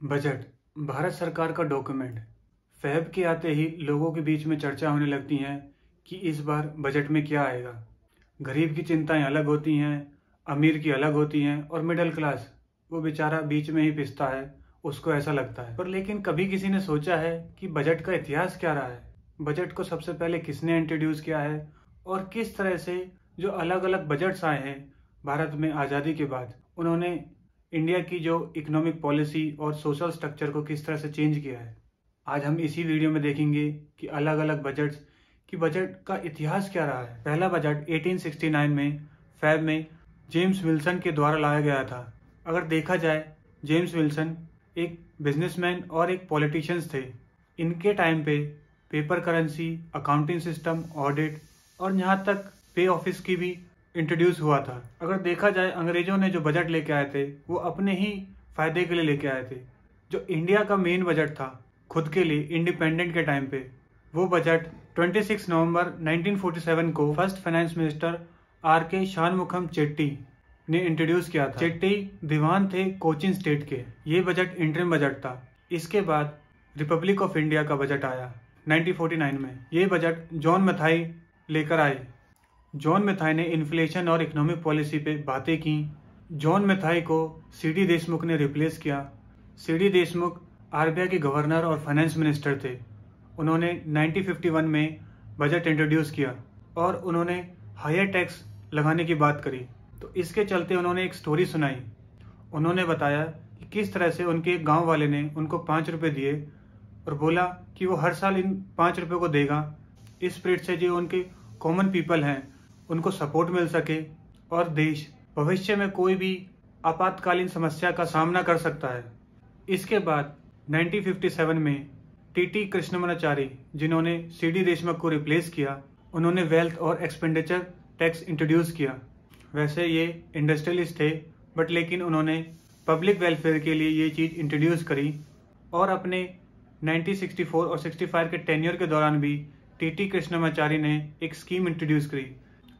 Budget Bharat सरकार का document. Fab के आते ही लोगों के बीच में चर्चा होने लगती है कि इस बार बजट में क्या आएगा। गरीब की चिंताएं अलग होती हैं, अमीर की अलग होती हैं और मिडिल क्लास वो बेचारा बीच में ही पिसता है, उसको ऐसा लगता है। पर लेकिन कभी किसी ने सोचा है कि बजट का इतिहास क्या रहा है, बजट को सबसे पहले किसने इंट्रोड्यूस किया है और किस तरह से जो अलग अलग बजट्स आए हैं भारत में आज़ादी के बाद, उन्होंने इंडिया की जो इकोनॉमिक पॉलिसी और सोशल स्ट्रक्चर को किस तरह से चेंज किया है। आज हम इसी वीडियो में देखेंगे कि अलग अलग बजट्स की बजट का इतिहास क्या रहा है। पहला बजट 1869 में फैब में जेम्स विल्सन के द्वारा लाया गया था। अगर देखा जाए, जेम्स विल्सन एक बिजनेसमैन और एक पॉलिटिशियंस थे। इनके टाइम पे paper currency, accounting system, audit और यहाँ तक पे ऑफिस की भी इंट्रोड्यूस हुआ था। अगर देखा जाए, अंग्रेजों ने जो बजट लेके आए थे वो अपने ही फायदे के लिए लेके आए थे। जो इंडिया का मेन बजट था खुद के लिए इंडिपेंडेंट के टाइम पे, वो बजट 26 नवंबर 1947 को first finance minister R K. Shanmukham Chetty ने इंट्रोड्यूस किया था। चेट्टी दीवान थे कोचीन स्टेट के। ये बजट इंटरिम बजट था। इसके बाद रिपब्लिक ऑफ इंडिया का बजट आया 1949 में। ये बजट जॉन मैथाई लेकर आए। जॉन मैथाई ने इन्फ्लेशन और इकोनॉमिक पॉलिसी पे बातें की। जॉन मैथाई को सी.डी. देशमुख ने रिप्लेस किया। सी.डी. देशमुख आरबीआई के गवर्नर और फाइनेंस मिनिस्टर थे। उन्होंने 1951 में बजट इंट्रोड्यूस किया और उन्होंने हायर टैक्स लगाने की बात करी। तो इसके चलते उन्होंने एक स्टोरी सुनाई। उन्होंने बताया कि किस तरह से उनके गांव वाले ने उनको 5 रुपये दिए और बोला कि वो हर साल इन 5 रुपये को देगा। इस स्पिरिट से जो उनके कॉमन पीपल हैं उनको सपोर्ट मिल सके और देश भविष्य में कोई भी आपातकालीन समस्या का सामना कर सकता है। इसके बाद 1957 में टी कृष्णमाचारी, जिन्होंने सी.डी. देशमुख को रिप्लेस किया, उन्होंने वेल्थ और एक्सपेंडिचर टैक्स इंट्रोड्यूस किया। वैसे ये इंडस्ट्रियलिस्ट थे, बट लेकिन उन्होंने पब्लिक वेलफेयर के लिए ये चीज़ इंट्रोड्यूस करी। और अपने 1964 और 65 के टेन्योर के दौरान भी टी कृष्णमाचारी ने एक स्कीम इंट्रोड्यूस करी,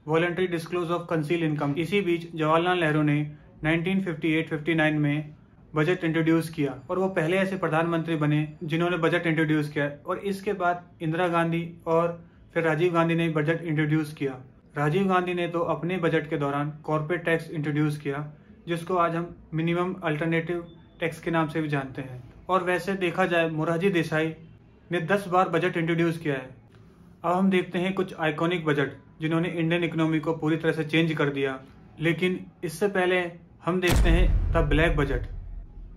voluntary disclose of conceal income. इसी बीच जवाहरलाल नेहरू ने 1958-59 में बजट इंट्रोड्यूस किया और वो पहले ऐसे प्रधानमंत्री बने जिन्होंने बजट इंट्रोड्यूस किया। और इसके बाद इंदिरा गांधी और फिर राजीव गांधी ने बजट इंट्रोड्यूस किया। राजीव गांधी ने तो अपने बजट के दौरान कॉर्पोरेट टैक्स इंट्रोड्यूस किया, जिसको आज हम मिनिमम अल्टरनेटिव टैक्स के नाम से भी जानते हैं। और वैसे देखा जाए, मोरारजी देसाई ने 10 बार बजट इंट्रोड्यूस किया है। अब हम देखते हैं कुछ आइकॉनिक बजट जिन्होंने इंडियन इकोनॉमी को पूरी तरह से चेंज कर दिया। लेकिन इससे पहले हम देखते हैं द ब्लैक बजट।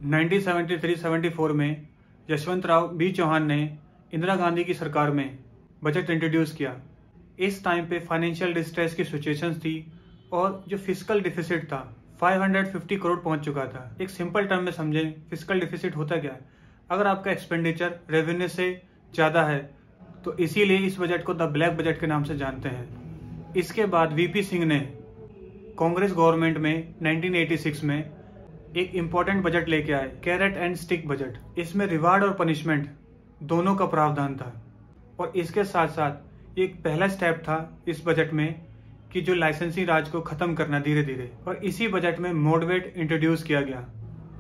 1973-74 में यशवंतराव बी चौहान ने इंदिरा गांधी की सरकार में बजट इंट्रोड्यूस किया। इस टाइम पे फाइनेंशियल डिस्ट्रेस की सिचुएशंस थी और जो फिस्कल डिफिसिट था 550 करोड़ पहुंच चुका था। एक सिंपल टर्म में समझें, फिस्कल डिफिसिट होता क्या है? अगर आपका एक्सपेंडिचर रेवेन्यू से ज़्यादा है, तो इसीलिए इस बजट को द ब्लैक बजट के नाम से जानते हैं। इसके बाद वीपी सिंह ने कांग्रेस गवर्नमेंट में 1986 में एक इम्पॉर्टेंट बजट लेके आए, कैरेट एंड स्टिक बजट। इसमें रिवार्ड और पनिशमेंट दोनों का प्रावधान था। और इसके साथ साथ एक पहला स्टेप था इस बजट में कि जो लाइसेंसी राज को खत्म करना धीरे धीरे। और इसी बजट में मोडवेट इंट्रोड्यूस किया गया।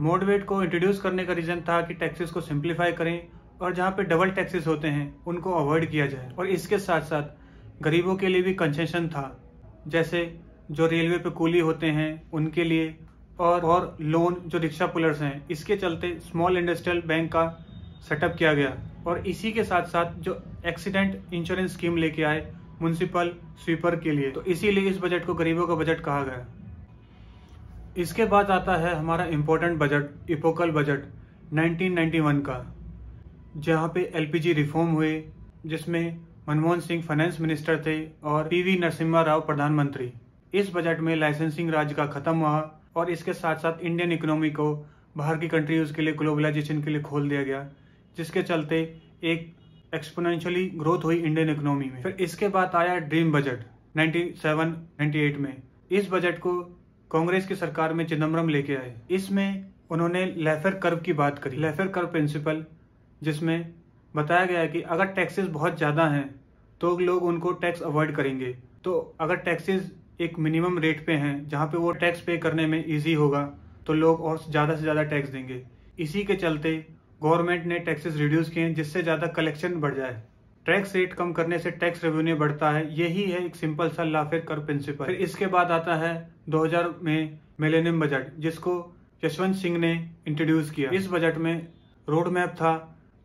मोडवेट को इंट्रोड्यूस करने का रीजन था कि टैक्सेस को सिंप्लीफाई करें और जहाँ पे डबल टैक्सेस होते हैं उनको अवॉइड किया जाए। और इसके साथ साथ गरीबों के लिए भी कंसेशन था, जैसे जो रेलवे पे कूली होते हैं उनके लिए, और लोन जो रिक्शा पुलर्स हैं, इसके चलते स्मॉल इंडस्ट्रियल बैंक का सेटअप किया गया। और इसी के साथ साथ जो एक्सीडेंट इंश्योरेंस स्कीम लेके आए म्युनिसिपल स्वीपर के लिए। तो इसीलिए इस बजट को गरीबों का बजट कहा गया। इसके बाद आता है हमारा इम्पोर्टेंट बजट, इपोकल बजट 1991 का, जहाँ पे एलपीजी रिफॉर्म हुए, जिसमें मनमोहन सिंह फाइनेंस मिनिस्टर थे और पीवी नरसिम्हा राव प्रधानमंत्री। इस बजट में लाइसेंसिंग राज का खत्म हुआ और इसके साथ साथ इंडियन इकोनॉमी को बाहर की कंट्रीज के लिए, ग्लोबलाइजेशन के लिए खोल दिया गया, जिसके चलते एक एक्सपोनेंशियली ग्रोथ हुई इंडियन इकोनॉमी में। फिर इसके बाद आया ड्रीम बजट 97-98 में। इस बजट को कांग्रेस की सरकार में चिदम्बरम लेके आए। इसमें उन्होंने लेफर कर्व की बात करी, लेफर कर्व प्रिंसिपल, जिसमें बताया गया है कि अगर टैक्सेस बहुत ज़्यादा हैं तो लोग उनको टैक्स अवॉइड करेंगे। तो अगर टैक्सेस एक मिनिमम रेट पे हैं जहाँ पे वो टैक्स पे करने में इजी होगा, तो लोग और ज़्यादा से ज़्यादा टैक्स देंगे। इसी के चलते गवर्नमेंट ने टैक्सेस रिड्यूस किए जिससे ज़्यादा कलेक्शन बढ़ जाए। टैक्स रेट कम करने से टैक्स रेवेन्यू बढ़ता है, यही है एक सिंपल सा लाफेर कर्व प्रिंसिपल। फिर इसके बाद आता है 2000 में मिलेनियम बजट, जिसको यशवंत सिंह ने इंट्रोड्यूस किया। इस बजट में रोड मैप था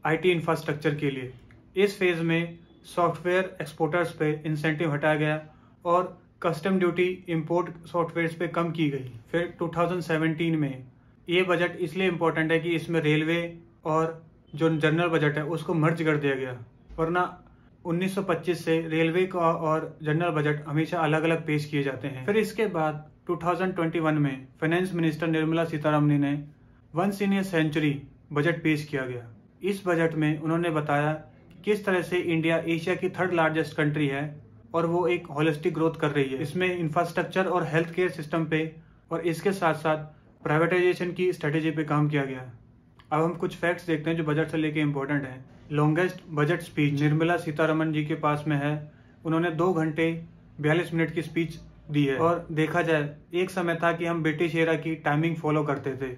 आईटी इंफ्रास्ट्रक्चर के लिए। इस फेज में सॉफ्टवेयर एक्सपोर्टर्स पे इंसेंटिव हटाया गया और कस्टम ड्यूटी इंपोर्ट सॉफ्टवेयर पे कम की गई। फिर 2017 में ये बजट इसलिए इम्पोर्टेंट है कि इसमें रेलवे और जो जनरल बजट है उसको मर्ज कर दिया गया, वरना 1925 से रेलवे का और जनरल बजट हमेशा अलग अलग पेश किए जाते हैं। फिर इसके बाद 2021 में फाइनेंस मिनिस्टर निर्मला सीतारमण ने once in a century budget पेश किया गया। इस बजट में उन्होंने बताया कि किस तरह से इंडिया एशिया की 3rd लार्जेस्ट कंट्री है और वो एक होलिस्टिक ग्रोथ कर रही है। इसमें इंफ्रास्ट्रक्चर और हेल्थ केयर सिस्टम पे और इसके साथ साथ प्राइवेटाइजेशन की स्ट्रेटेजी पे काम किया गया। अब हम कुछ फैक्ट्स देखते हैं जो बजट से लेके इम्पोर्टेंट है। Longest budget speech Nirmala Sitharaman ji के पास में है। उन्होंने 2 घंटे 42 मिनट की स्पीच दी है। और देखा जाए एक समय था कि हम ब्रिटिश एरा की टाइमिंग फॉलो करते थे,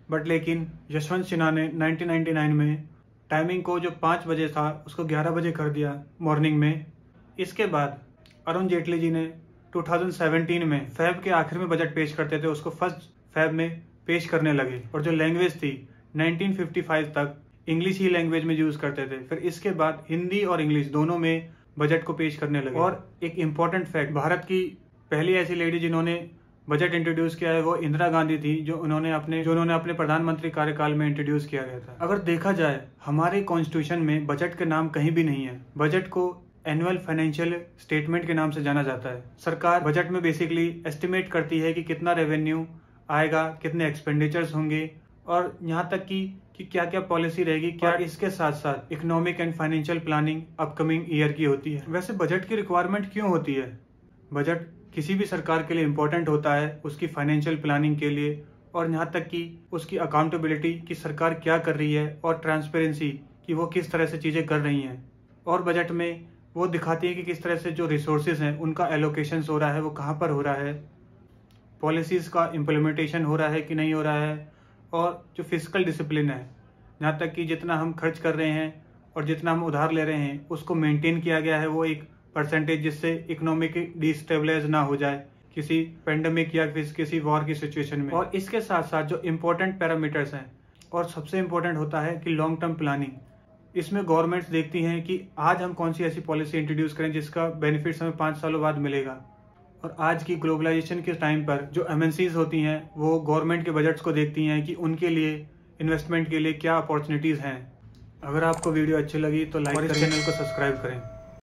बट लेकिन यशवंत सिन्हा ने 1999 में टाइमिंग को जो 5 बजे था उसको 11 बजे कर दिया मॉर्निंग में। इसके बाद अरुण जेटली जी ने 2017 में फेब के आखिर में बजट पेश करते थे उसको 1 फेब में पेश करने लगे। और जो लैंग्वेज थी 1955 तक इंग्लिश ही लैंग्वेज में यूज करते थे। फिर इसके बाद हिंदी और इंग्लिश दोनों में बजट को पेश करने लगे। और एक इम्पोर्टेंट फैक्ट, भारत की पहली ऐसी लेडी जिन्होंने बजट इंट्रोड्यूस किया है वो इंदिरा गांधी थी, जो उन्होंने अपने प्रधानमंत्री कार्यकाल में इंट्रोड्यूस किया गया था। अगर देखा जाए हमारे कॉन्स्टिट्यूशन में बजट के नाम कहीं भी नहीं है। बजट को एनुअल फाइनेंशियल स्टेटमेंट के नाम से जाना जाता है। सरकार बजट में बेसिकली एस्टिमेट करती है कि कितना रेवेन्यू आएगा, कितने एक्सपेंडिचर्स होंगे और यहाँ तक कि क्या क्या पॉलिसी रहेगी। क्या इसके साथ साथ economic and financial planning upcoming year की होती है। वैसे बजट की रिक्वायरमेंट क्यों होती है? बजट किसी भी सरकार के लिए इम्पोर्टेंट होता है, उसकी फाइनेंशियल प्लानिंग के लिए और यहाँ तक कि उसकी अकाउंटेबिलिटी कि सरकार क्या कर रही है और ट्रांसपेरेंसी कि वो किस तरह से चीज़ें कर रही हैं। और बजट में वो दिखाती है कि किस तरह से जो रिसोर्सेज हैं उनका एलोकेशन हो रहा है, वो कहाँ पर हो रहा है, पॉलिसीज़ का इम्प्लीमेंटेशन हो रहा है कि नहीं हो रहा है, और जो फिजिकल डिसिप्लिन है, यहाँ तक कि जितना हम खर्च कर रहे हैं और जितना हम उधार ले रहे हैं उसको मेंटेन किया गया है वो एक परसेंटेज, जिससे इकोनॉमिक डिस्टेबलाइज ना हो जाए किसी पेंडेमिक या किसी वॉर की सिचुएशन में। और इसके साथ साथ जो इम्पोर्टेंट पैरामीटर्स हैं और सबसे इम्पोर्टेंट होता है कि लॉन्ग टर्म प्लानिंग। इसमें गवर्नमेंट्स देखती हैं कि आज हम कौन सी ऐसी पॉलिसी इंट्रोड्यूस करें जिसका बेनिफिट्स हमें 5 सालों बाद मिलेगा। और आज की ग्लोबलाइजेशन के टाइम पर जो एमएनसीज होती हैं वो गवर्नमेंट के बजट्स को देखती हैं कि उनके लिए इन्वेस्टमेंट के लिए क्या अपॉर्चुनिटीज़ हैं। अगर आपको वीडियो अच्छी लगी तो लाइक करें, चैनल को सब्सक्राइब करें।